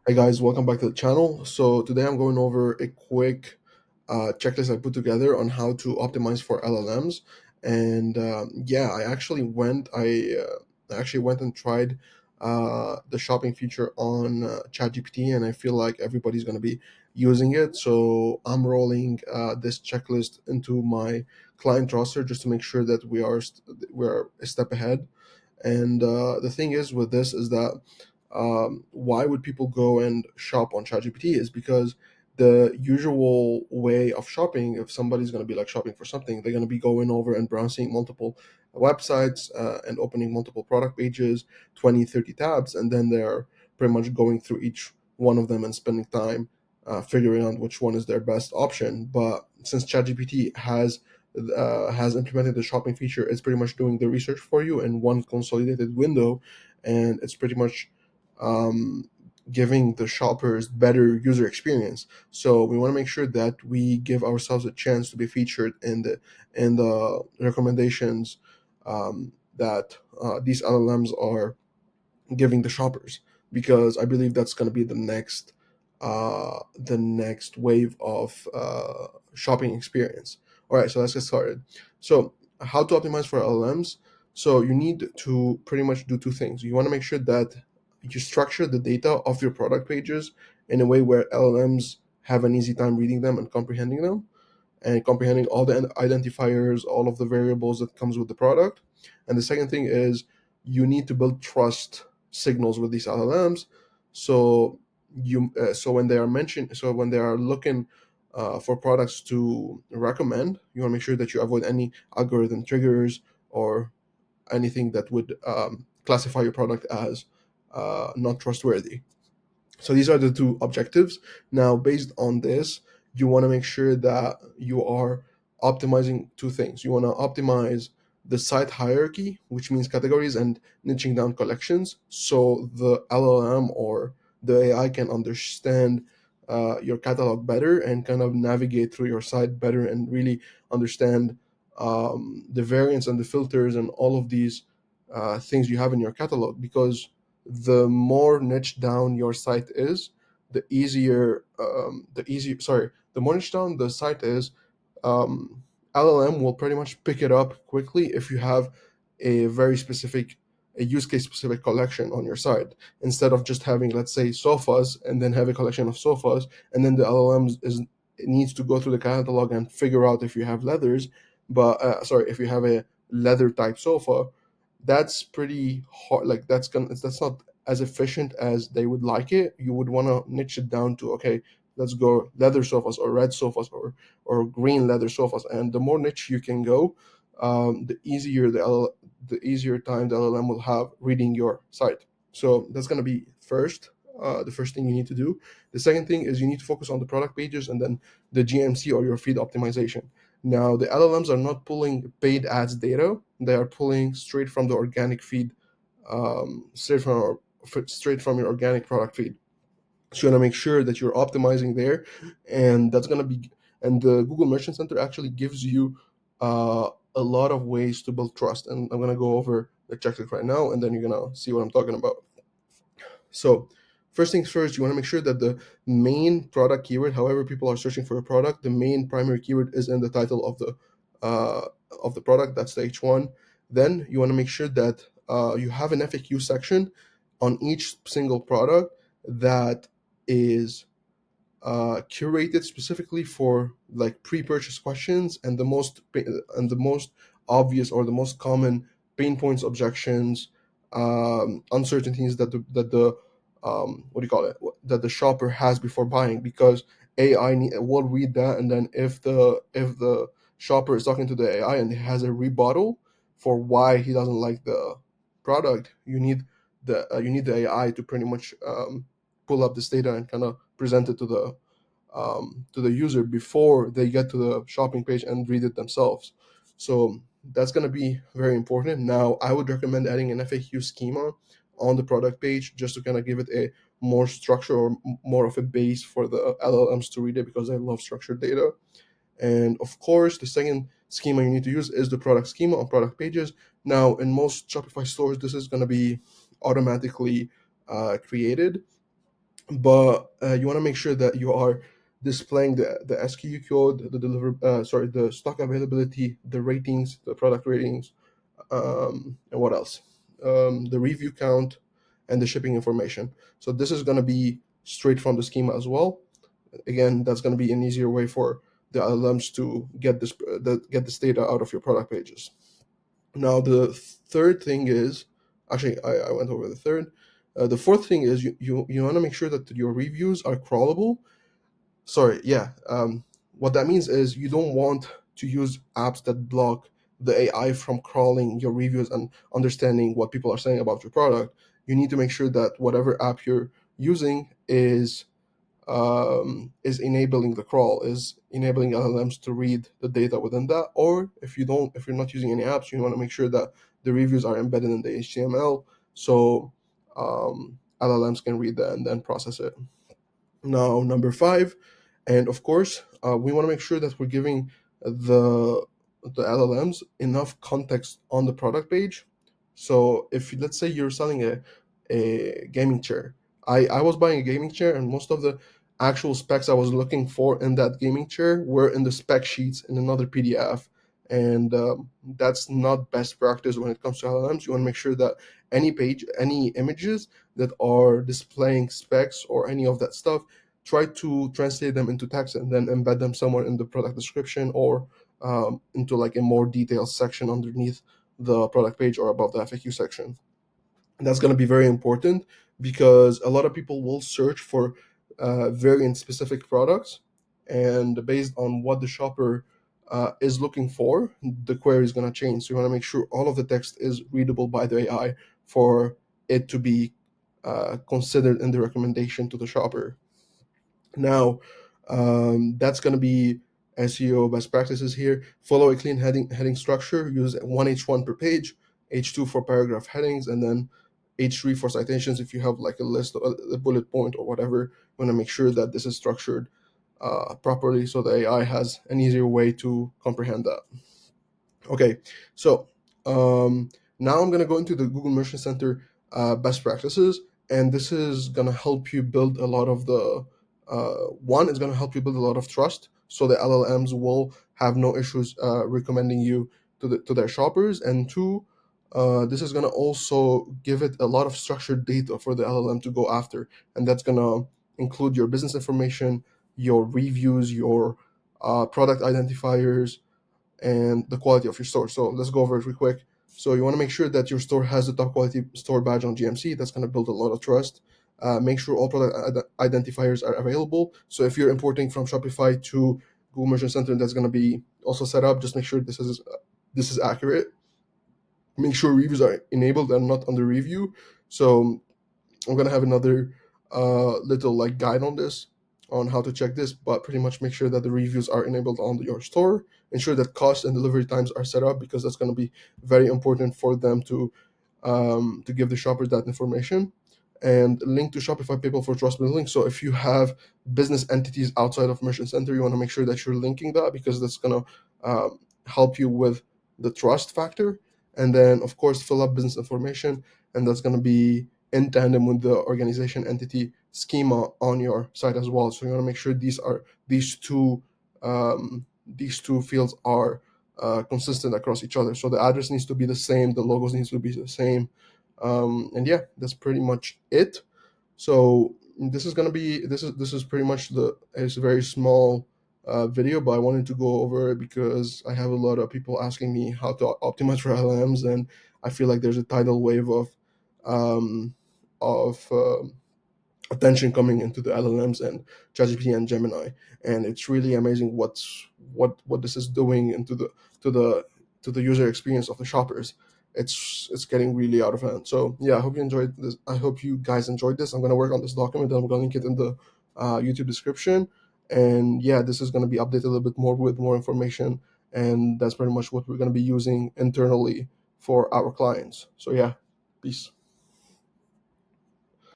Hey guys, welcome back to the channel. So today I'm going over a quick checklist I put together on how to optimize for LLMs. And yeah, I actually went and tried the shopping feature on ChatGPT, and I feel like everybody's going to be using it. So I'm rolling this checklist into my client roster just to make sure that we're a step ahead. And the thing is with this is that why would people go and shop on ChatGPT is because the usual way of shopping, if somebody's going to be like shopping for something, they're going to be going over and browsing multiple websites and opening multiple product pages, 20, 30 tabs, and then they're pretty much going through each one of them and spending time figuring out which one is their best option. But since ChatGPT has implemented the shopping feature, it's pretty much doing the research for you in one consolidated window, and it's pretty much um, giving the shoppers better user experience. So we want to make sure that we give ourselves a chance to be featured in the recommendations that these LLMs are giving the shoppers, because I believe that's going to be the next wave of shopping experience. All right, so let's get started. So how to optimize for LLMs? So you need to pretty much do two things. You want to make sure that you structure the data of your product pages in a way where LLMs have an easy time reading them and comprehending them, and comprehending all the identifiers, all of the variables that comes with the product. And the second thing is you need to build trust signals with these LLMs. So when they are looking for products to recommend, you want to make sure that you avoid any algorithm triggers or anything that would classify your product as not trustworthy. So these are the two objectives. Now, based on this, you want to make sure that you are optimizing two things. You want to optimize the site hierarchy, which means categories and niching down collections, so the LLM or the AI can understand your catalog better and kind of navigate through your site better and really understand the variants and the filters and all of these things you have in your catalog. Because the more niche down your site is, the more niche down the site is, um, LLM will pretty much pick it up quickly if you have a use case specific collection on your site, instead of just having, let's say, sofas, and then have a collection of sofas, and then the LLM it needs to go through the catalog and figure out if you have leathers, but if you have a leather type sofa. That's pretty hard. Like that's not as efficient as they would like it. You would want to niche it down to, okay, let's go leather sofas or red sofas or green leather sofas. And the more niche you can go, the easier time the LLM will have reading your site. So that's going to be the first thing you need to do. The second thing is you need to focus on the product pages and then the GMC or your feed optimization. Now, the LLMs are not pulling paid ads data; they are pulling straight from the organic feed, straight from your organic product feed. So you want to make sure that you're optimizing there, and that's gonna be. And the Google Merchant Center actually gives you a lot of ways to build trust. And I'm gonna go over the checklist right now, and then you're gonna see what I'm talking about. So, first things first, you want to make sure that the main product keyword, however people are searching for a product, the main primary keyword is in the title uh, of the product. That's the H1. Then you want to make sure that you have an FAQ section on each single product that is curated specifically for like pre-purchase questions and the most obvious or the most common pain points, objections, uncertainties that the what do you call it, that the shopper has before buying. Because will read that, and then if the shopper is talking to the AI and he has a rebuttal for why he doesn't like the product, you need the AI to pretty much pull up this data and kind of present it to the user before they get to the shopping page and read it themselves. So that's going to be very important. Now, I would recommend adding an FAQ schema on the product page just to kind of give it a more structure or more of a base for the LLMs to read it, because I love structured data. And of course, the second schema you need to use is the product schema on product pages. Now, in most Shopify stores, this is going to be automatically created, but you want to make sure that you are displaying the SKU code, the stock availability, the ratings, the product ratings, and what else? The review count and the shipping information. So this is going to be straight from the schema as well. Again, that's going to be an easier way for the LLMs to get this data out of your product pages. Now, the third thing is actually, I went over the third. The fourth thing is you want to make sure that your reviews are crawlable. Sorry, yeah. What that means is you don't want to use apps that block the AI from crawling your reviews and understanding what people are saying about your product. You need to make sure that whatever app you're using is enabling the crawl, is enabling LLMs to read the data within that. Or if you're not using any apps, you want to make sure that the reviews are embedded in the HTML, so LLMs can read that and then process it. Now, number five, and of course, we want to make sure that we're giving the LLMs enough context on the product page. So if let's say you're selling a gaming chair, I was buying a gaming chair, and most of the actual specs I was looking for in that gaming chair were in the spec sheets in another PDF. And that's not best practice when it comes to LLMs. You want to make sure that any images that are displaying specs or any of that stuff, try to translate them into text and then embed them somewhere in the product description, or into like a more detailed section underneath the product page or above the FAQ section. And that's going to be very important because a lot of people will search for variant specific products, and based on what the shopper is looking for, the query is going to change. So you want to make sure all of the text is readable by the AI for it to be considered in the recommendation to the shopper. Now, that's going to be SEO best practices here. Follow a clean heading structure. Use one H1 per page, H2 for paragraph headings, and then H3 for citations. If you have like a list, a bullet point or whatever, you want to make sure that this is structured properly so the AI has an easier way to comprehend that. Okay, so now I'm going to go into the Google Merchant Center best practices, and this is going to help you build a lot of the one, it's going to help you build a lot of trust, so the LLMs will have no issues recommending you to their shoppers. And two, this is going to also give it a lot of structured data for the LLM to go after, and that's going to include your business information, your reviews, your product identifiers, and the quality of your store. So let's go over it real quick. So you want to make sure that your store has the top quality store badge on GMC. That's going to build a lot of trust. Make sure all product identifiers are available. So if you're importing from Shopify to Google Merchant Center, that's going to be also set up. Just make sure this is accurate. Make sure reviews are enabled and not under review. So I'm gonna have another little like guide on this, on how to check this, but pretty much make sure that the reviews are enabled on your store. Ensure that cost and delivery times are set up, because that's gonna be very important for them to give the shopper that information. And link to Shopify PayPal for trust building. So if you have business entities outside of Merchant Center, you want to make sure that you're linking that, because that's gonna help you with the trust factor. And then of course fill up business information, and that's gonna be in tandem with the organization entity schema on your site as well. So you want to make sure these two fields are consistent across each other. So the address needs to be the same, the logos needs to be the same, and yeah, that's pretty much it. So this is pretty much it's a very small video, but I wanted to go over it because I have a lot of people asking me how to optimize for LLMs, and I feel like there's a tidal wave um, of attention coming into the LLMs and ChatGPT and Gemini, and it's really amazing what this is doing into the to the to the user experience of the shoppers. It's getting really out of hand. So yeah, I hope you enjoyed this. I hope you guys enjoyed this. I'm gonna work on this document, and I'm gonna link it in the YouTube description. And yeah, this is gonna be updated a little bit more with more information, and that's pretty much what we're gonna be using internally for our clients. So yeah, peace.